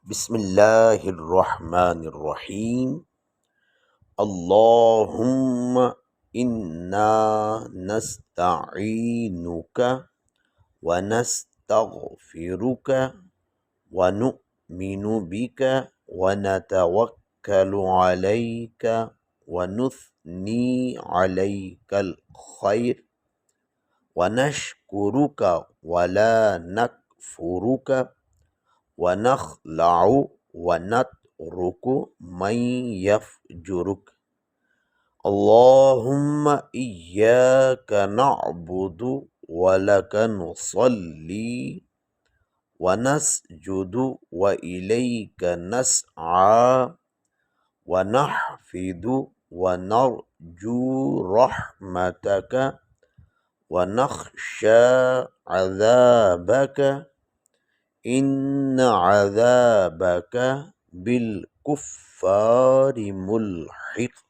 بسم اللہ الرحمن الرحیم۔ اللہم انا نستعینک ونستغفرک ونؤمن بک ونتوکل علیک ونثنی علیک الخیر ونشکرک ولا نکفرک ونخلع ونترک من یفجرک۔ اللہم ایاک نعبد ولک نصلی ونسجد والیک نسعی ونحفظ ونرجو رحمتک ونخشى عذابك إن عذابك بالكفار ملحق۔